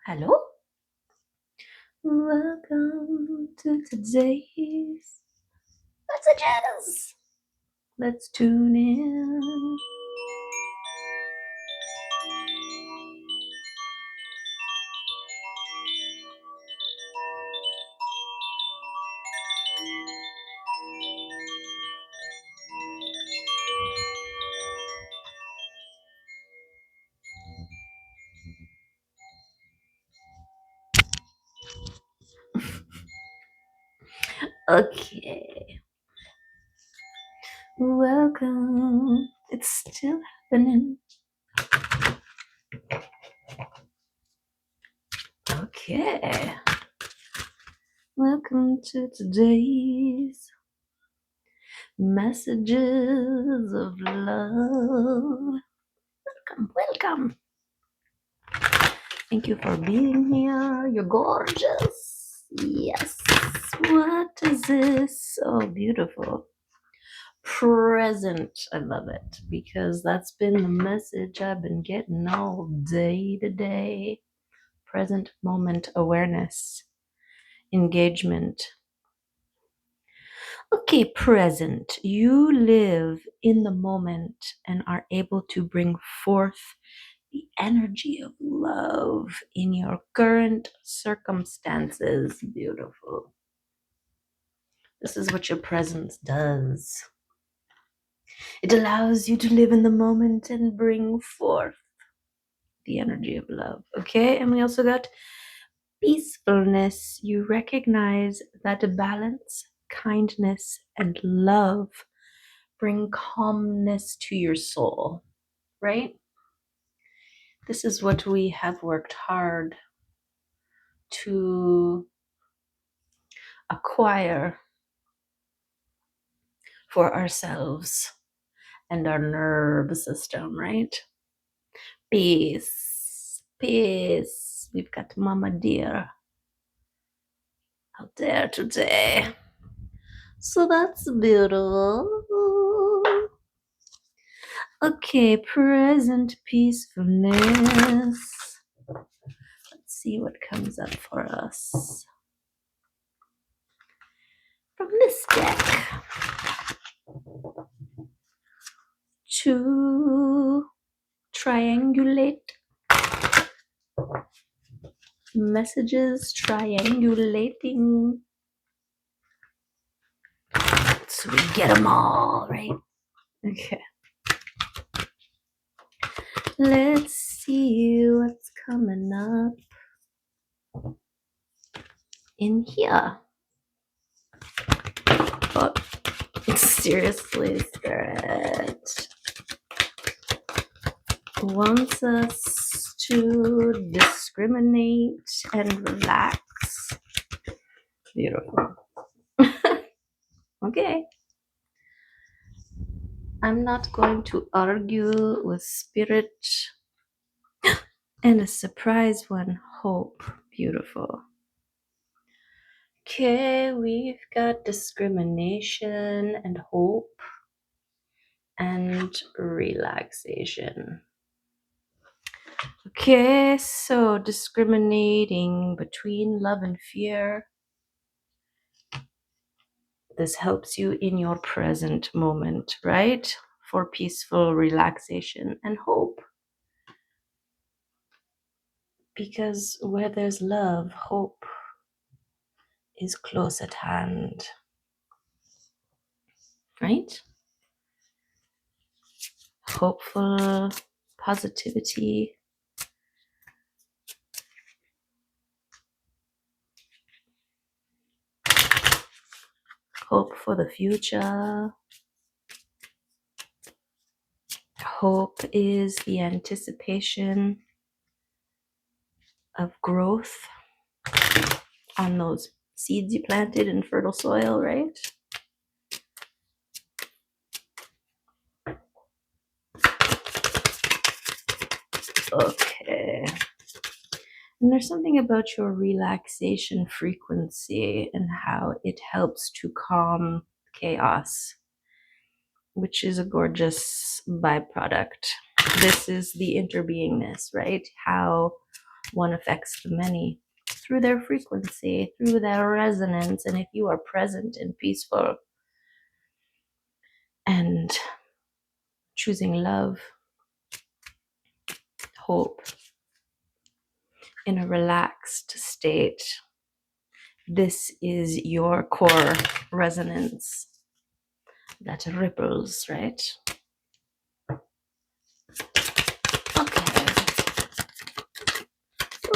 Hello? Welcome to today's messages. Let's tune in. Okay. Welcome. It's still happening. Okay. Welcome to today's messages of love. Welcome. Thank you for being here. You're gorgeous. Yes. What is this? So beautiful. Present. I love it because that's been the message I've been getting all day today. Present moment awareness, engagement. Okay, present. You live in the moment and are able to bring forth the energy of love in your current circumstances. Beautiful. This is what your presence does. It allows you to live in the moment and bring forth the energy of love. Okay, and we also got peacefulness. You recognize that balance, kindness, and love bring calmness to your soul, right? This is what we have worked hard to acquire for ourselves and our nervous system, right? Peace, peace. We've got Mama Dear out there today. So that's beautiful. Okay, present peacefulness. Let's see what comes up for us from this deck. To triangulate messages, triangulating. So we get them all, right? Okay. Let's see what's coming up in here. Oh, seriously, Spirit wants us to discriminate and relax. Beautiful. Okay. I'm not going to argue with Spirit. And a surprise one, hope. Beautiful. Okay, we've got discrimination and hope and relaxation. Okay, so discriminating between love and fear. This helps you in your present moment, right? For peaceful relaxation and hope. Because where there's love, hope is close at hand, right? Hopeful positivity. Hope for the future. Hope is the anticipation of growth on those seeds you planted in fertile soil, right? Okay. And there's something about your relaxation frequency and how it helps to calm chaos, which is a gorgeous byproduct. This is the interbeingness, right? How one affects the many through their frequency, through their resonance. And if you are present and peaceful and choosing love, hope in a relaxed state, this is your core resonance that ripples, right? Okay,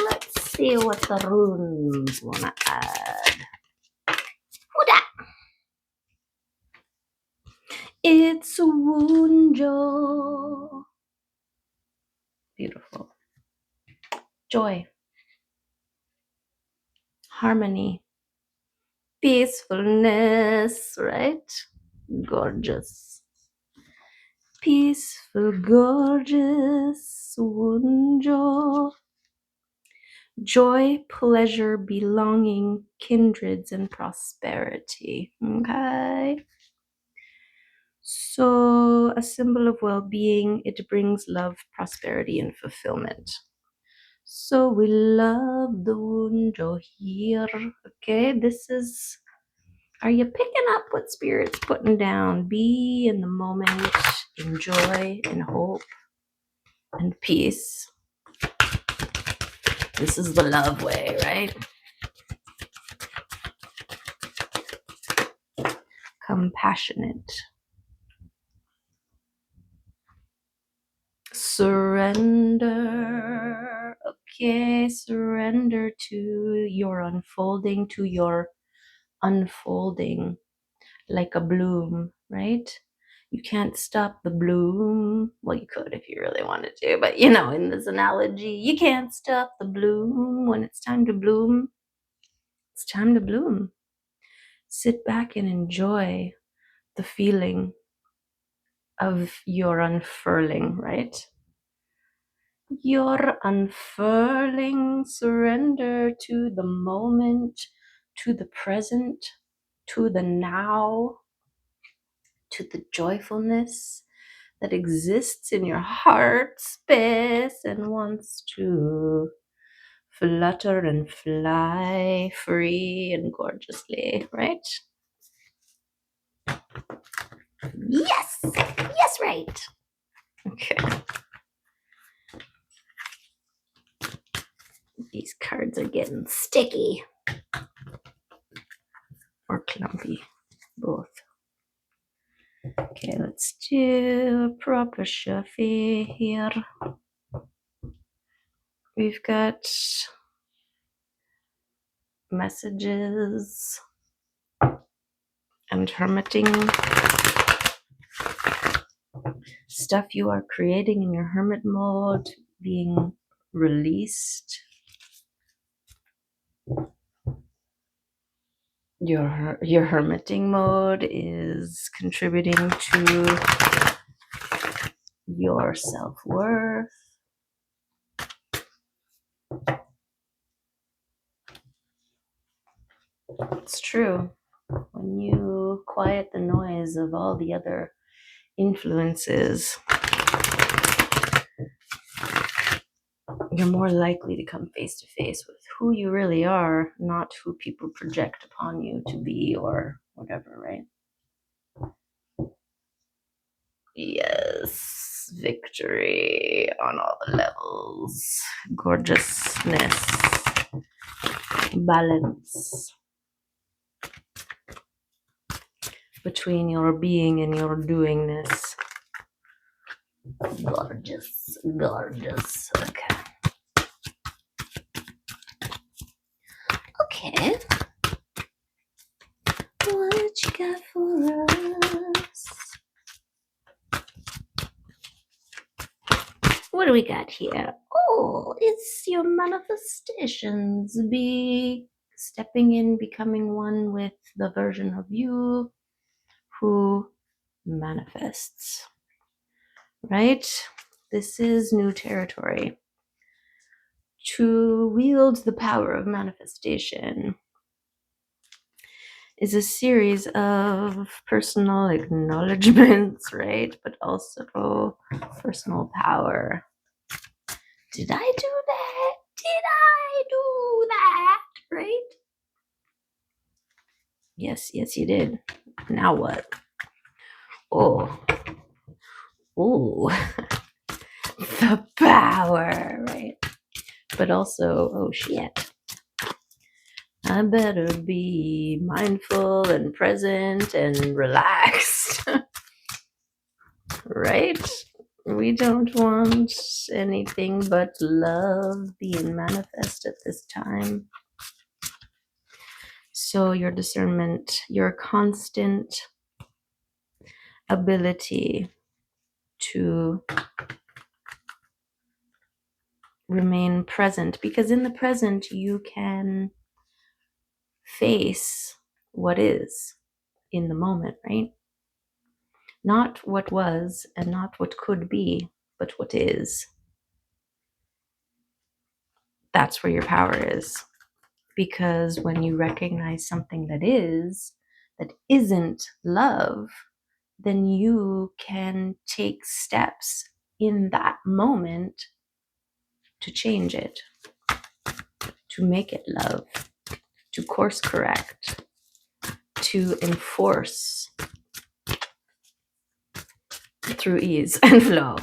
let's see what the runes want to add. Huda! It's Wunjo. Beautiful. Joy, harmony, peacefulness, right? Gorgeous. Peaceful, gorgeous, Wunjo. Joy, pleasure, belonging, kindreds, and prosperity. Okay. So, a symbol of well being, it brings love, prosperity, and fulfillment. So, we love the Wunjo here. Okay, this is. Are you picking up what Spirit's putting down? Be in the moment, enjoy and hope and peace. This is the love way, right? Compassionate. Surrender. Okay, surrender to your unfolding, to your unfolding like a bloom, right? You can't stop the bloom. Well, you could if you really wanted to, but you know, in this analogy, you can't stop the bloom. When it's time to bloom, it's time to bloom. Sit back and enjoy the feeling of your unfurling, right? Your unfurling, surrender to the moment, to the present, to the now, to the joyfulness that exists in your heart space and wants to flutter and fly free and gorgeously, right? Yes! Yes, right! Okay. These cards are getting sticky. Or clumpy. Both. Okay, let's do a proper shuffle here. We've got messages and hermiting. Stuff you are creating in your hermit mode being released. Your hermiting mode is contributing to your self-worth. It's true. When you quiet the noise of all the other influences, you're more likely to come face to face with who you really are, not who people project upon you to be or whatever, right? Yes, victory on all the levels, gorgeousness, balance between your being and your doingness. Gorgeous, gorgeous. Okay. Okay. What you got for us? What do we got here? Oh, it's your manifestations. Be stepping in, becoming one with the version of you who manifests. Right? This is new territory. To wield the power of manifestation is a series of personal acknowledgments, right? But also personal power. Did I do that? Did right? Yes, you did. Now what? Oh, ooh, the power, right? But also, oh shit, I better be mindful and present and relaxed, right? We don't want anything but love being manifest at this time. So your discernment, your constant ability to remain present, because in the present you can face what is in the moment, right? Not what was and not what could be, but what is. That's where your power is. Because when you recognize something that isn't love, then you can take steps in that moment to change it, to make it love, to course correct, to enforce through ease and flow.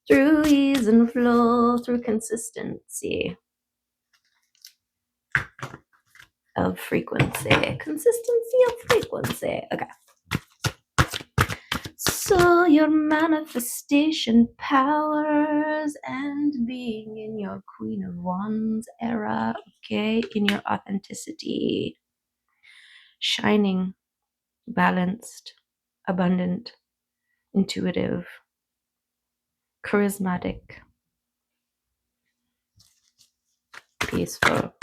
Through ease and flow, through consistency of frequency. Consistency of frequency. Okay. So your manifestation powers and being in your Queen of Wands era, okay, in your authenticity, shining, balanced, abundant, intuitive, charismatic, peaceful,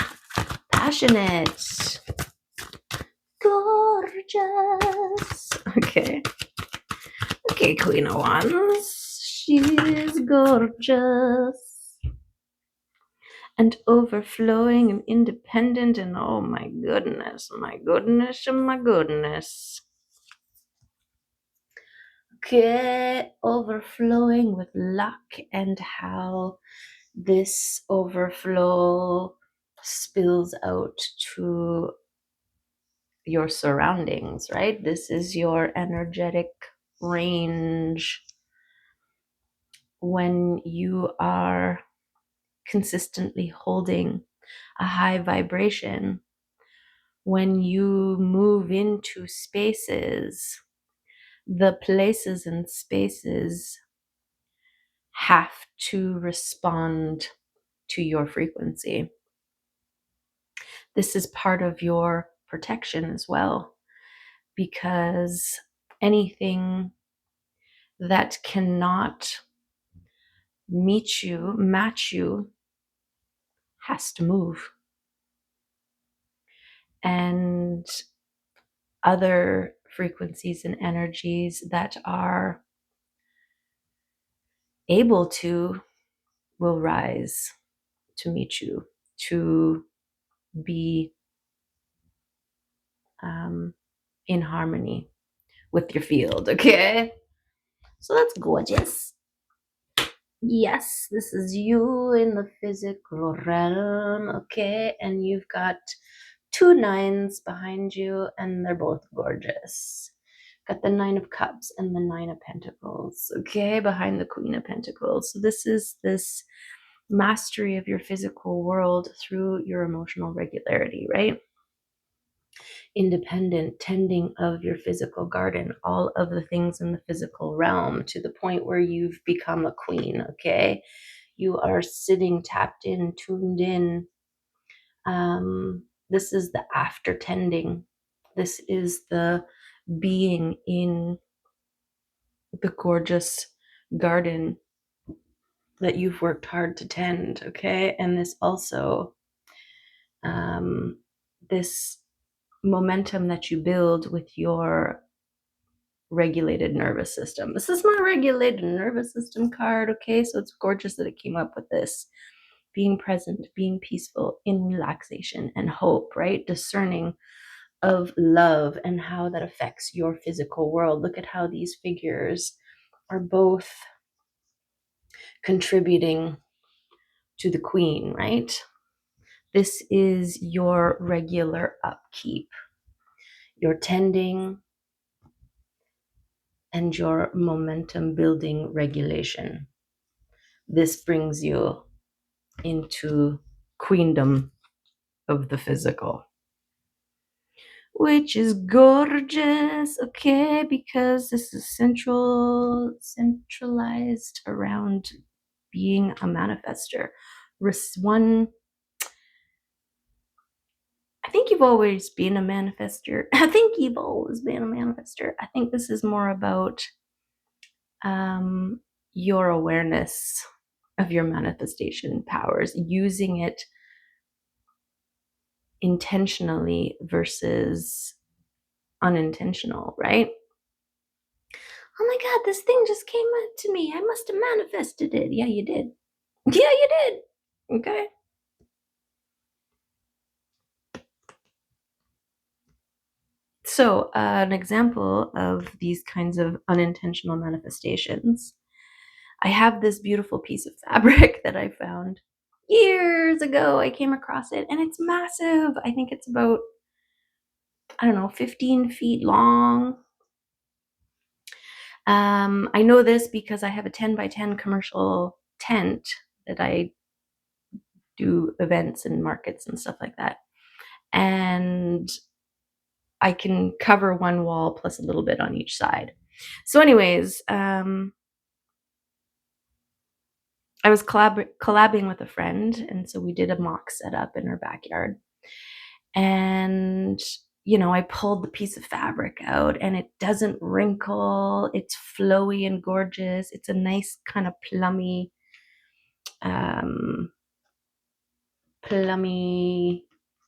passionate, gorgeous. Okay. Okay, Queen of Wands. She's gorgeous and overflowing and independent, and oh my goodness, my goodness, and my goodness. Okay, overflowing with luck, and how this overflow spills out to your surroundings, right? This is your energetic range when you are consistently holding a high vibration. When you move into spaces, the places and spaces have to respond to your frequency. This is part of your protection as well, because anything that cannot match you, has to move. And other frequencies and energies that are able to will rise to meet you, to be in harmony with your field. Okay, so that's gorgeous. Yes, this is you in the physical realm. Okay, and you've got 2 9s behind you, and they're both gorgeous. Got the 9 of Cups and the 9 of Pentacles, okay, behind the Queen of Pentacles. So this is this mastery of your physical world through your emotional regularity, right? Independent tending of your physical garden, all of the things in the physical realm, to the point where you've become a queen, okay? You are sitting tapped in, tuned in. This is the after tending. This is the being in the gorgeous garden that you've worked hard to tend, okay? And this also, this momentum that you build with your regulated nervous system. This is my regulated nervous system card, okay? So it's gorgeous that it came up with this. Being present, being peaceful, in relaxation and hope, right? Discerning of love and how that affects your physical world. Look at how these figures are both contributing to the queen, right? This is your regular upkeep, your tending, and your momentum building regulation. This brings you into queendom of the physical, which is gorgeous, okay, because this is centralized around being a manifester. One, I think you've always been a manifester. I think you've always been a manifester. I think this is more about your awareness of your manifestation powers, using it intentionally versus unintentional, right? Oh my God, this thing just came up to me. I must have manifested it. Yeah, you did. Yeah, you did. Okay. So, an example of these kinds of unintentional manifestations, I have this beautiful piece of fabric that I found years ago. I came across it and it's massive. I think it's about, I don't know, 15 feet long. I know this because I have a 10 by 10 commercial tent that I do events and markets and stuff like that. And I can cover one wall plus a little bit on each side. So anyways, I was collabing with a friend, and so we did a mock setup in her backyard. And I pulled the piece of fabric out and it doesn't wrinkle. It's flowy and gorgeous. It's a nice kind of plummy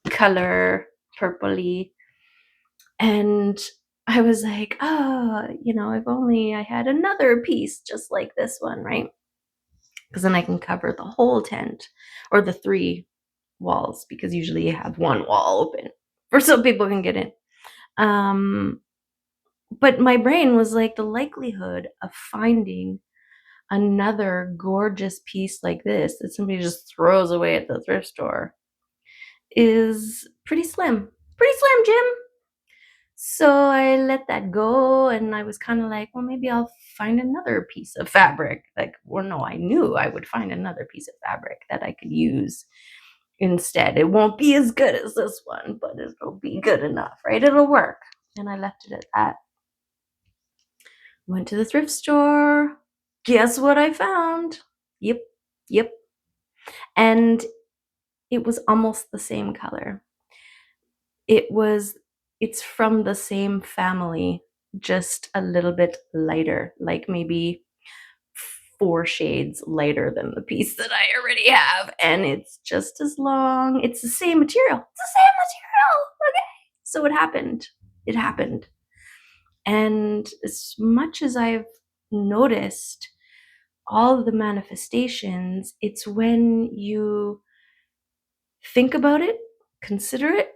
color, purpley. And I was like, if only I had another piece just like this one, right? Because then I can cover the whole tent or the 3 walls, because usually you have one wall open for so people can get in. But my brain was like, the likelihood of finding another gorgeous piece like this that somebody just throws away at the thrift store is pretty slim. Pretty slim, Jim. So I let that go, and I was kind of like, well, maybe I'll find another piece of fabric. I knew I would find another piece of fabric that I could use instead. It won't be as good as this one, but it'll be good enough, right? It'll work. And I left it at that. Went to the thrift store. Guess what I found? Yep. And it was almost the same color. It's from the same family, just a little bit lighter, like maybe 4 shades lighter than the piece that I already have. And it's just as long. It's the same material. Okay. So it happened. And as much as I've noticed all of the manifestations, it's when you think about it, consider it,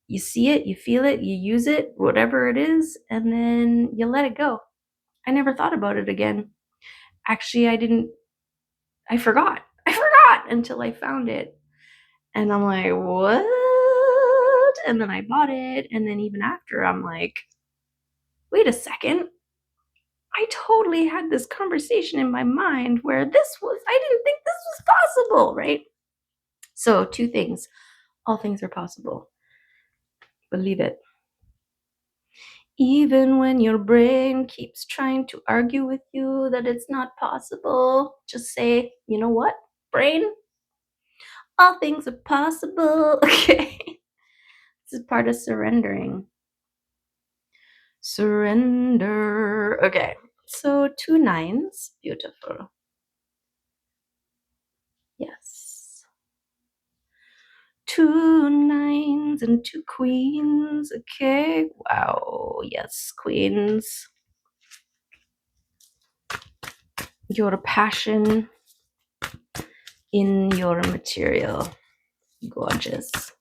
you see it, you feel it, you use it, whatever it is, and then you let it go. I never thought about it again. Actually, I forgot until I found it. And I'm like, what? And then I bought it. And then even after, I'm like, wait a second. I totally had this conversation in my mind where I didn't think this was possible, right? So 2 things. All things are possible. Believe it. Even when your brain keeps trying to argue with you that it's not possible, just say, you know what, brain? All things are possible. Okay. This is part of surrendering. Surrender. Okay. So 2 9s. Beautiful. Yes. 2 9s and 2 queens. Okay. Wow. Yes, queens. Your passion in your material. Gorgeous.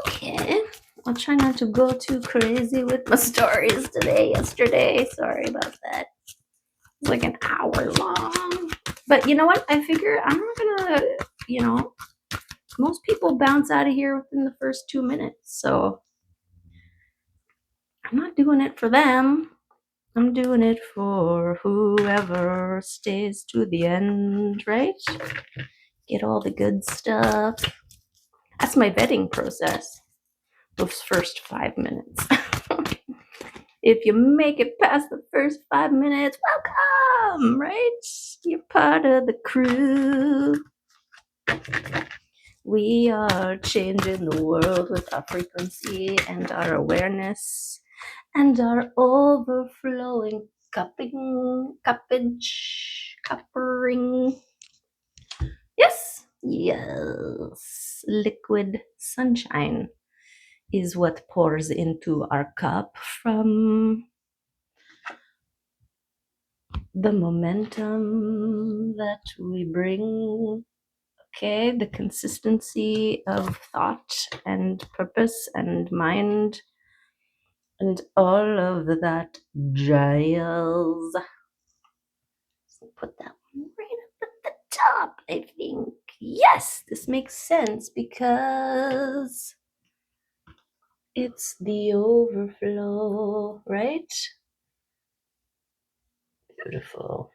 Okay. I'll try not to go too crazy with my stories yesterday. Sorry about that. It's like an hour long. But you know what? I figure I'm not gonna, most people bounce out of here within the first 2 minutes. So I'm not doing it for them. I'm doing it for whoever stays to the end, right? Get all the good stuff. That's my vetting process. Those first 5 minutes. If you make it past the first 5 minutes, welcome, right? You're part of the crew. We are changing the world with our frequency and our awareness and our overflowing cuppering. Yes. Liquid sunshine is what pours into our cup from the momentum that we bring. Okay, the consistency of thought and purpose and mind and all of that jazz. So put that one right up at the top, I think. Yes, this makes sense because it's the overflow, right? Beautiful.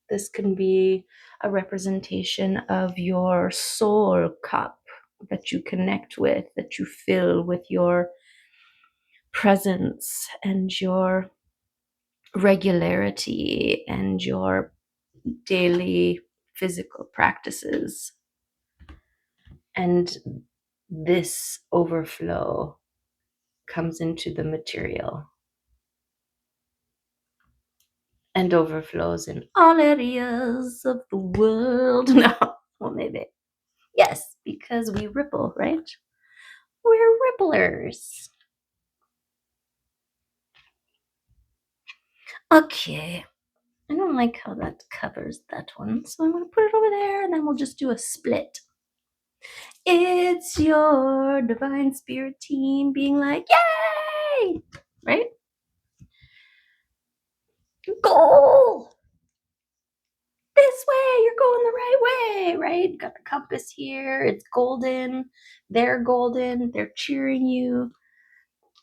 This can be a representation of your soul cup that you connect with, that you fill with your presence and your regularity and your daily physical practices. And this overflow comes into the material and overflows in all areas of the world. No, well, maybe. Yes, because we ripple, right? We're ripplers. Okay. I don't like how that covers that one, so I'm going to put it over there and then we'll just do a split. It's your divine spirit team being like, yay! Right? Goal! This way, you're going the right way, right? Got the compass here, it's golden, they're cheering you.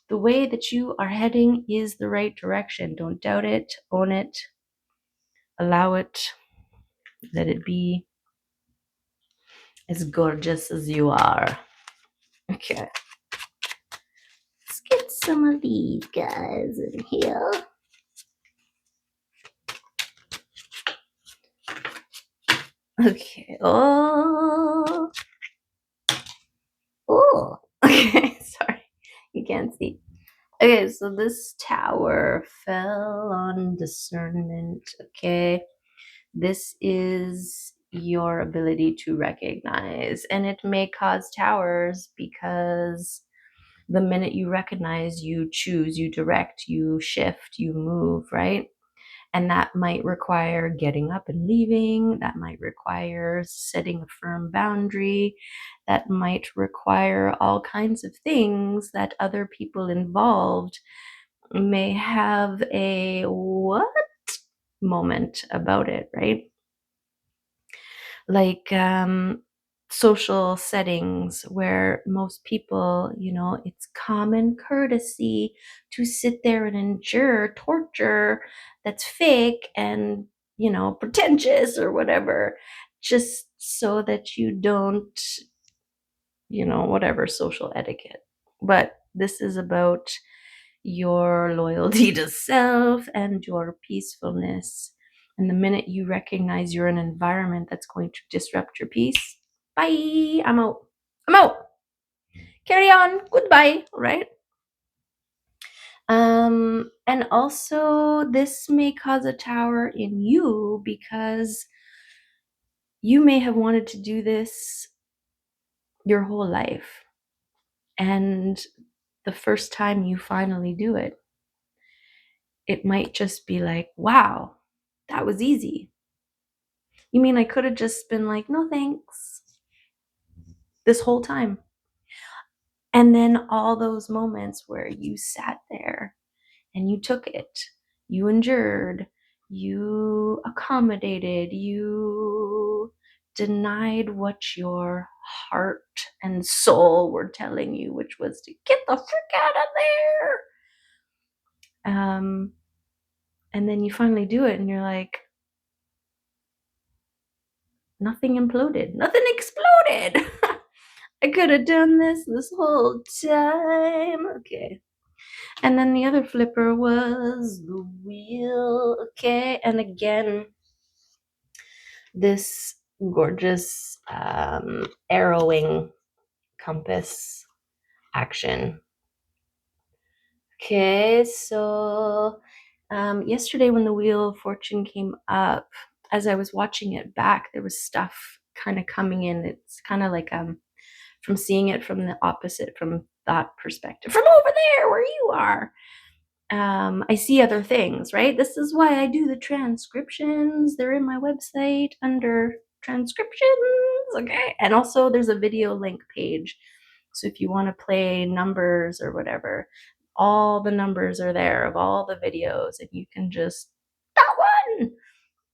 The way that you are heading is the right direction. Don't doubt it, own it, allow it, let it be as gorgeous as you are. Okay. Let's get some of these guys in here. Okay. Oh. Okay. Sorry. You can't see. Okay, so this tower fell on discernment. Okay. This is your ability to recognize, and it may cause towers because the minute you recognize, you choose, you direct, you shift, you move, right? And that might require getting up and leaving. That might require setting a firm boundary. That might require all kinds of things that other people involved may have a what moment about it, right? Like social settings where most people, it's common courtesy to sit there and endure torture that's fake and, pretentious or whatever, just so that you don't, whatever social etiquette. But this is about your loyalty to self and your peacefulness. And the minute you recognize you're in an environment that's going to disrupt your peace, bye, I'm out. I'm out. Carry on. Goodbye. Right? And also this may cause a tower in you because you may have wanted to do this your whole life. And the first time you finally do it, it might just be like, wow, that was easy. You mean I could have just been like, no thanks, this whole time? And then all those moments where you sat there and you took it, you endured, you accommodated, you denied what your heart and soul were telling you, which was to get the frick out of there. And then you finally do it and you're like, nothing imploded, nothing exploded. I could have done this whole time. Okay. And then the other flipper was the wheel. Okay. And again, this gorgeous arrowing compass action. Okay, so yesterday when the Wheel of Fortune came up, as I was watching it back, there was stuff kind of coming in. It's kind of like from seeing it from the opposite, from that perspective, from over there where you are. I see other things, right? This is why I do the transcriptions. They're in my website under transcriptions, okay? And also there's a video link page. So if you want to play numbers or whatever, all the numbers are there of all the videos, and you can just that one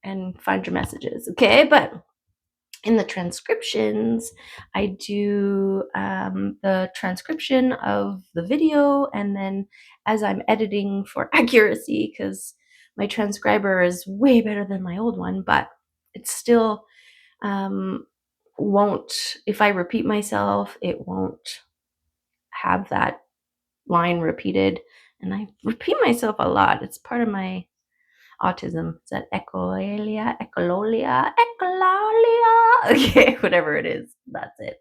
and find your messages, okay? But in the transcriptions, I do the transcription of the video, and then as I'm editing for accuracy, because my transcriber is way better than my old one, but it still won't, if I repeat myself, it won't have that line repeated. And I repeat myself a lot. It's part of my autism. Is that echolalia? Okay, whatever it is, that's it.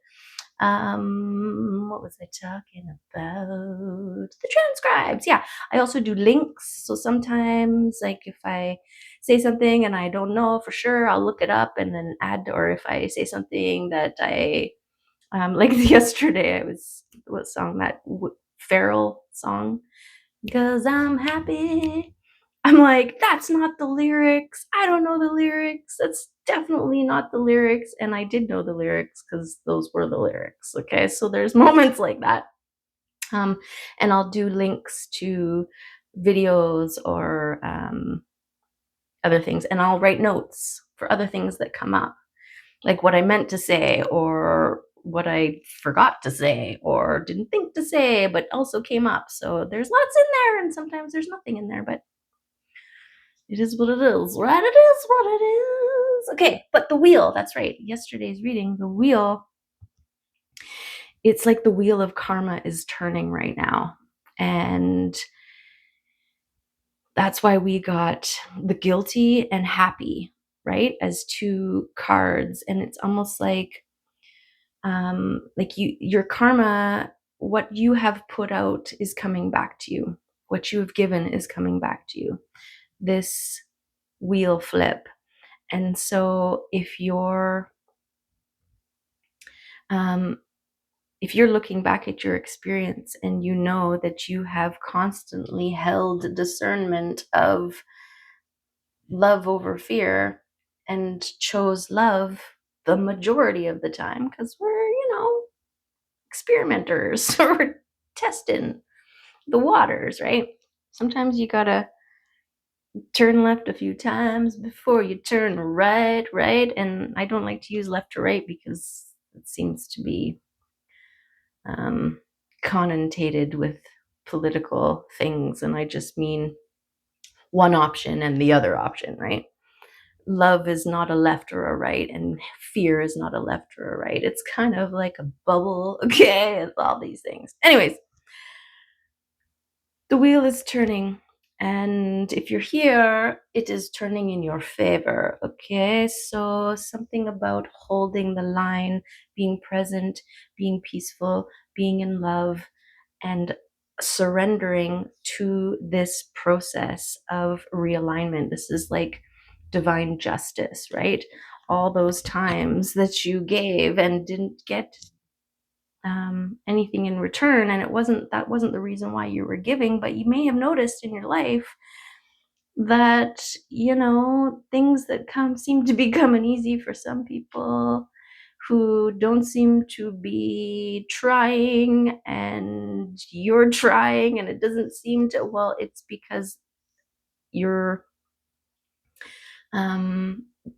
What was I talking about? The transcribes. Yeah, I also do links. So sometimes, like if I say something and I don't know for sure, I'll look it up and then add. Or if I say something that I like yesterday, I was what song that Feral song? Because I'm happy. I'm like, that's not the lyrics. I don't know the lyrics. That's definitely not the lyrics. And I did know the lyrics because those were the lyrics. Okay. So there's moments like that. And I'll do links to videos or other things. And I'll write notes for other things that come up, like what I meant to say or what I forgot to say or didn't think to say, but also came up. So there's lots in there, and sometimes there's nothing in there, but it is what it is, right? It is what it is. Okay, but the wheel, that's right. Yesterday's reading, the wheel, it's like the wheel of karma is turning right now. And that's why we got the guilty and happy, right? As two cards. And it's almost like your karma, what you have put out is coming back to you. What you have given is coming back to you. This wheel flip. And so if you're looking back at your experience and you know that you have constantly held discernment of love over fear and chose love the majority of the time, because we're, experimenters or we're testing the waters, right? Sometimes you gotta turn left a few times before you turn right? And I don't like to use left to right because it seems to be connotated with political things, and I just mean one option and the other option, right? Love is not a left or a right, and fear is not a left or a right. It's kind of like a bubble, okay? It's all these things. Anyways, the wheel is turning, and if you're here, it is turning in your favor, okay? So something about holding the line, being present, being peaceful, being in love, and surrendering to this process of realignment. This is like divine justice, right? All those times that you gave and didn't get anything in return, and that wasn't the reason why you were giving, but you may have noticed in your life that things that seem to be coming easy for some people who don't seem to be trying, and you're trying and it doesn't seem to, it's because you're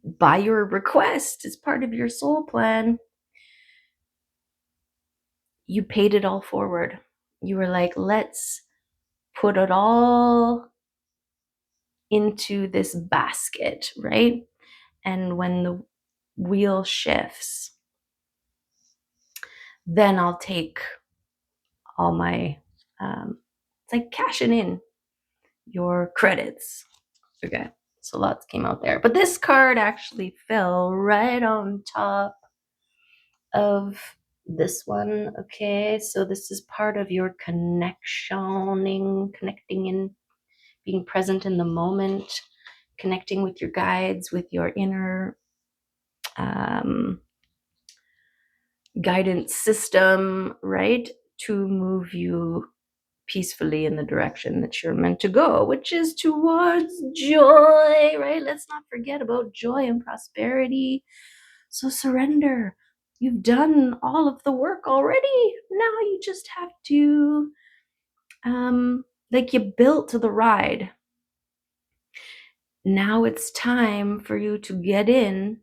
by your request, as part of your soul plan, you paid it all forward. You were like, let's put it all into this basket, right? And when the wheel shifts, then I'll take all my, it's like cashing in your credits. Okay, so lots came out there. But this card actually fell right on top of this one. Okay, so this is part of your connecting in, being present in the moment, connecting with your guides, with your inner guidance system, right? To move you peacefully in the direction that you're meant to go, which is towards joy, right? Let's not forget about joy and prosperity. So surrender. You've done all of the work already. Now you just have to, like you built the ride. Now it's time for you to get in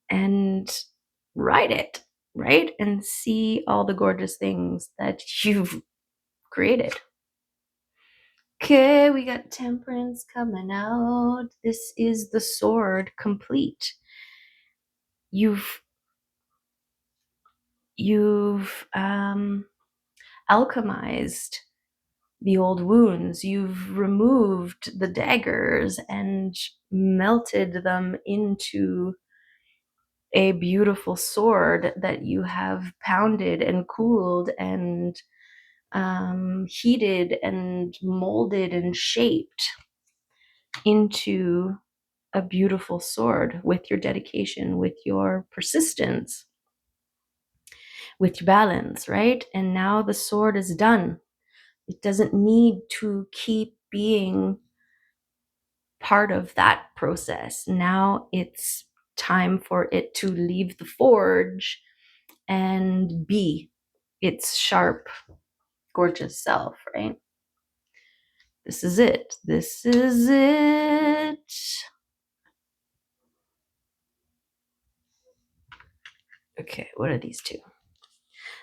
and ride it, right? And see all the gorgeous things that you've created. Okay, we got Temperance coming out. This is the sword complete. You've alchemized the old wounds. You've removed the daggers and melted them into a beautiful sword that you have pounded and cooled and heated and molded and shaped into a beautiful sword with your dedication, with your persistence, with your balance, right? And now the sword is done. It doesn't need to keep being part of that process. Now it's time for it to leave the forge and be its sharp, gorgeous self, right? This is it. This is it. Okay, what are these two?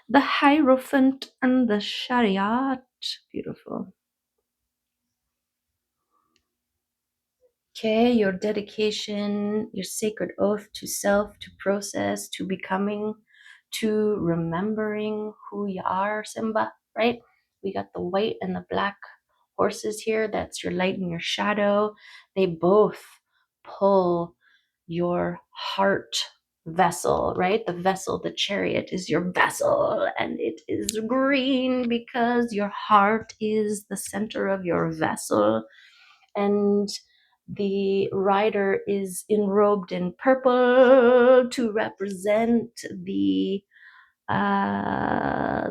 The Hierophant and the Chariot. Beautiful. Okay, your dedication, your sacred oath to self, to process, to becoming, to remembering who you are, Simba, right? We got the white and the black horses here. That's your light and your shadow. They both pull your heart vessel, right? The vessel, the chariot is your vessel, and it is green because your heart is the center of your vessel. And the rider is enrobed in purple to represent the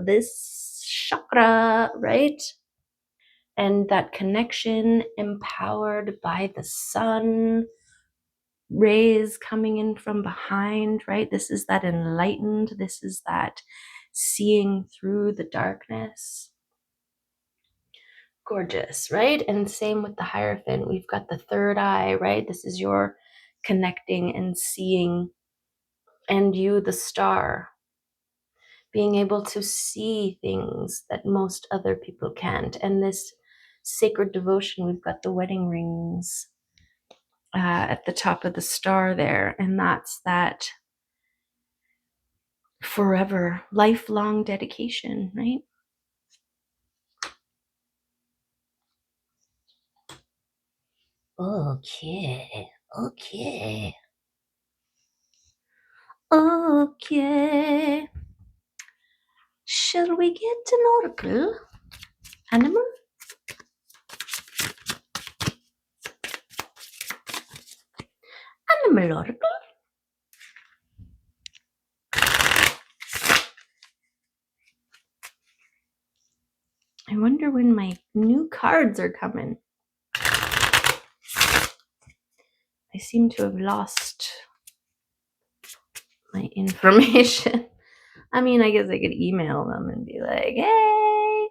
this chakra, right? And that connection empowered by the sun rays coming in from behind, right? This is that enlightened, this is that seeing through the darkness. Gorgeous, right? And same with the Hierophant. We've got the third eye, right? This is your connecting and seeing, and you, the star, being able to see things that most other people can't. And this sacred devotion, we've got the wedding rings at the top of the star there, and that's that forever, lifelong dedication, right? Okay, okay, okay. Shall we get an oracle? Animal? Animal oracle? I wonder when my new cards are coming. I seem to have lost my information. I mean, I guess I could email them and be like, hey.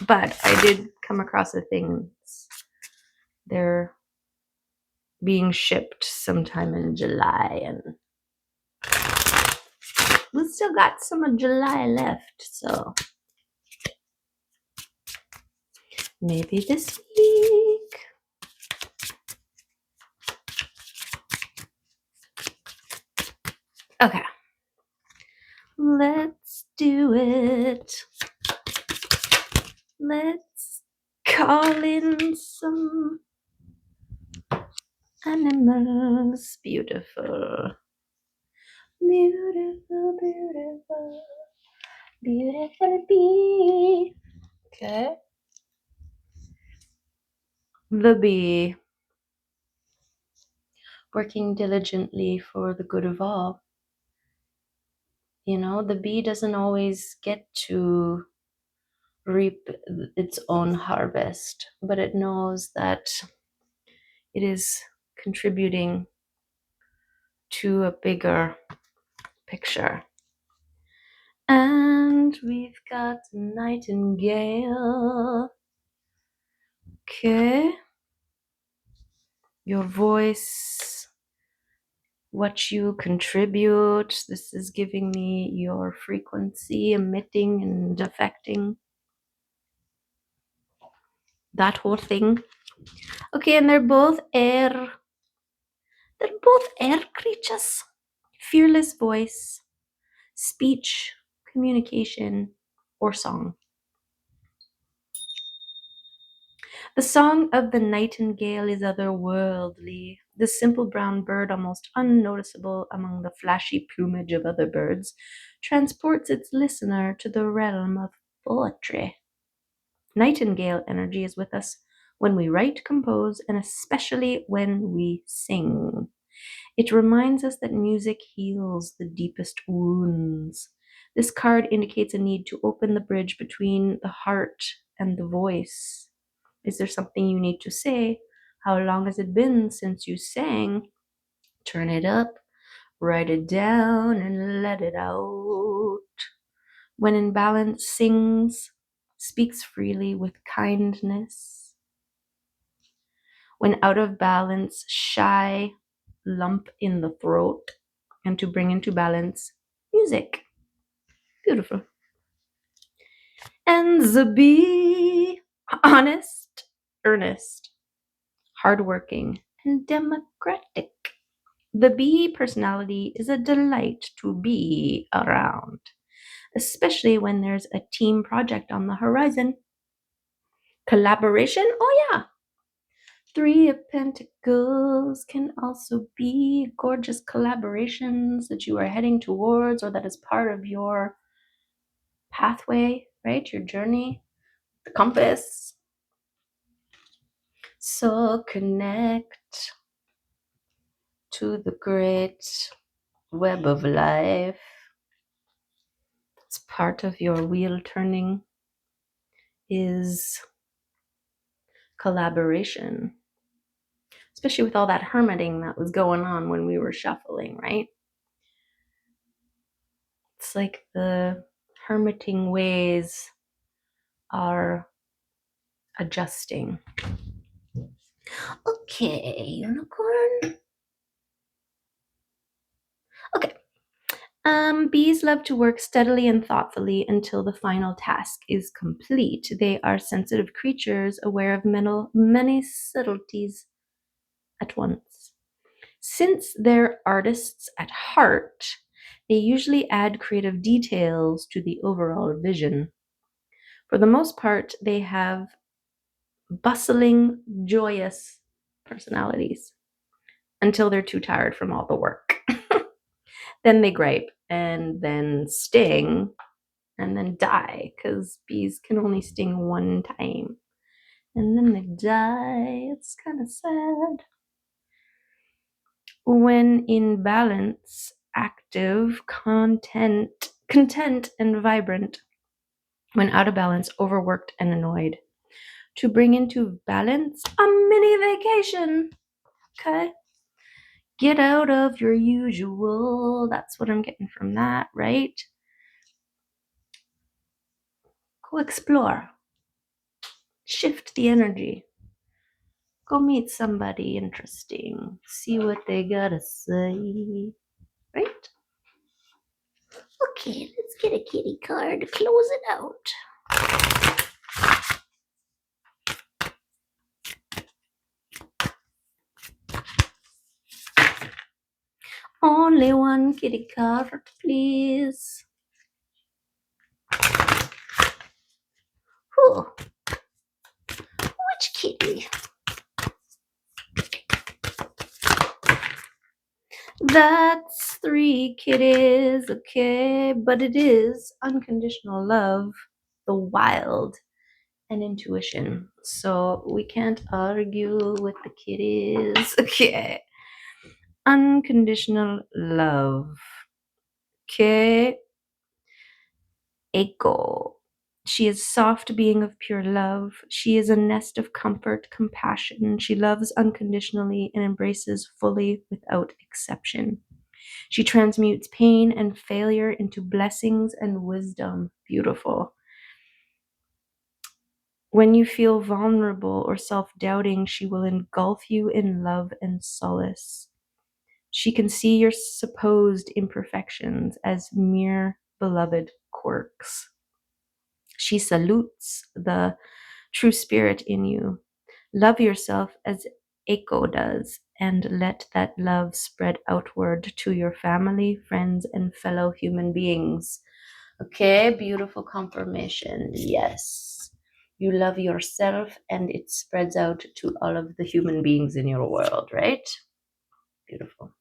But I did come across a thing. They're being shipped sometime in July, and we still got some of July left, so maybe this week. Okay, let's do it. Let's call in some animals. Beautiful. Beautiful, beautiful, beautiful bee. Okay. The bee, working diligently for the good of all. You know, the bee doesn't always get to reap its own harvest, but it knows that it is contributing to a bigger picture. And we've got nightingale. Okay. Your voice, what you contribute. This is giving me your frequency, emitting and affecting. That whole thing. Okay, and they're both air. They're both air creatures. Fearless voice, speech, communication, or song. The song of the nightingale is otherworldly. The simple brown bird, almost unnoticeable among the flashy plumage of other birds, transports its listener to the realm of poetry. Nightingale energy is with us when we write, compose, and especially when we sing. It reminds us that music heals the deepest wounds. This card indicates a need to open the bridge between the heart and the voice. Is there something you need to say? How long has it been since you sang? Turn it up, write it down, and let it out. When in balance, sings, speaks freely with kindness. When out of balance, shy, lump in the throat. And to bring into balance, music. Beautiful. And the bee, honest, earnest, hardworking, and democratic. The bee personality is a delight to be around, especially when there's a team project on the horizon. Collaboration? Oh, yeah. Three of Pentacles can also be gorgeous collaborations that you are heading towards or that is part of your pathway, right? Your journey, the compass. So connect to the great web of life. It's part of your wheel turning is collaboration, especially with all that hermiting that was going on when we were shuffling, right? It's like the hermiting ways are adjusting. Okay, unicorn. Okay. Bees love to work steadily and thoughtfully until the final task is complete. They are sensitive creatures, aware of many subtleties at once. Since they're artists at heart, they usually add creative details to the overall vision. For the most part, they have bustling, joyous personalities until they're too tired from all the work. Then they gripe and then sting and then die because bees can only sting one time. And then they die. It's kind of sad. When in balance, active, content, and vibrant. When out of balance, overworked and annoyed. To bring into balance, a mini vacation. Okay. Get out of your usual. That's what I'm getting from that, right? Go explore. Shift the energy. Go meet somebody interesting. See what they gotta say. Right? Okay, let's get a kitty card to close it out. Only one kitty card, please. Whew. Which kitty? That's three kitties, okay, but it is unconditional love, the wild, and intuition. So we can't argue with the kitties, okay. Unconditional love, okay. Echo. She is soft being of pure love. She is a nest of comfort, compassion. She loves unconditionally and embraces fully without exception. She transmutes pain and failure into blessings and wisdom. Beautiful. When you feel vulnerable or self-doubting, she will engulf you in love and solace. She can see your supposed imperfections as mere beloved quirks. She salutes the true spirit in you. Love yourself as Echo does, and let that love spread outward to your family, friends, and fellow human beings. Okay, beautiful confirmation. Yes. You love yourself, and it spreads out to all of the human beings in your world, right? Beautiful.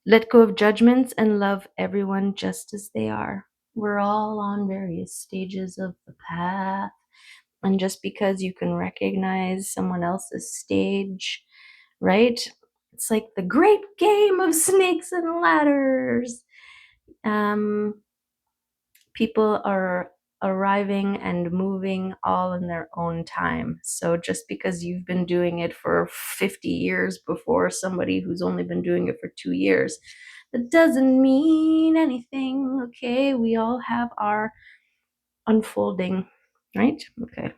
Let go of judgments and love everyone just as they are. We're all on various stages of the path. And just because you can recognize someone else's stage, right? It's like the great game of snakes and ladders. People are arriving and moving all in their own time. So just because you've been doing it for 50 years before somebody who's only been doing it for 2 years, that doesn't mean anything. Okay, we all have our unfolding, right? Okay.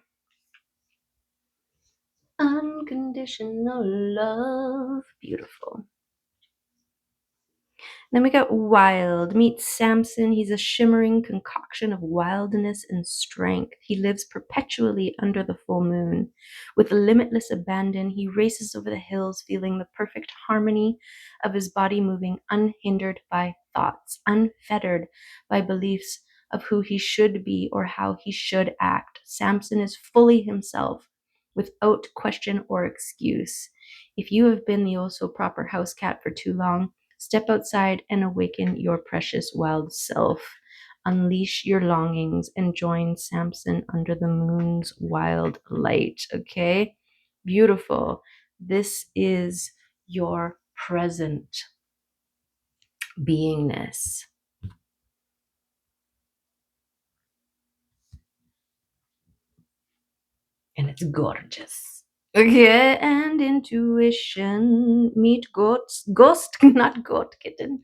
Unconditional love. Beautiful. Then we got Wild. Meet Samson. He's a shimmering concoction of wildness and strength. He lives perpetually under the full moon. With limitless abandon, he races over the hills, feeling the perfect harmony of his body moving unhindered by thoughts, unfettered by beliefs of who he should be or how he should act. Samson is fully himself, without question or excuse. If you have been the oh so proper house cat for too long, step outside and awaken your precious wild self. Unleash your longings and join Samson under the moon's wild light. Okay? Beautiful. This is your present beingness. And it's gorgeous. Okay, and intuition. Meet ghost, not goat kitten,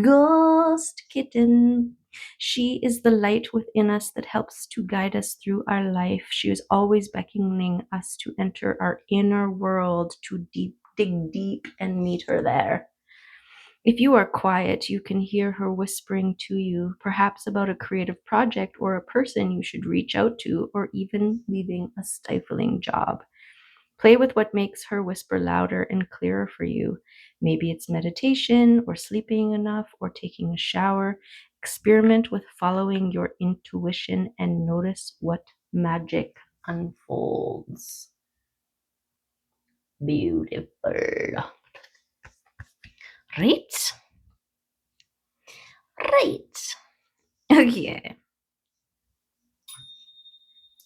ghost kitten. She is the light within us that helps to guide us through our life. She is always beckoning us to enter our inner world, to dig deep and meet her there. If you are quiet, you can hear her whispering to you, perhaps about a creative project or a person you should reach out to, or even leaving a stifling job. Play with what makes her whisper louder and clearer for you. Maybe it's meditation, or sleeping enough, or taking a shower. Experiment with following your intuition and notice what magic unfolds. Beautiful. Right? Right. Okay.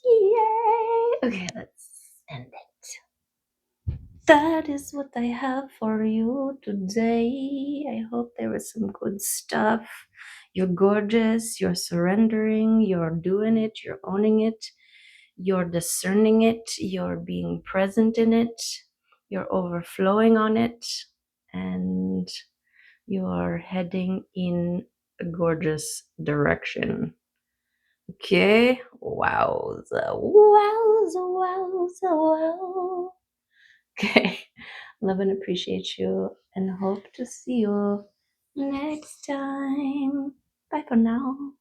Yay! Okay, let's end it. That is what I have for you today. I hope there was some good stuff. You're gorgeous, you're surrendering, you're doing it, you're owning it, you're discerning it, you're being present in it, you're overflowing on it, and you're heading in a gorgeous direction. Okay. Wowza. Wowza. Wowza. Wow. Okay. Love and appreciate you and hope to see you next time. Bye for now.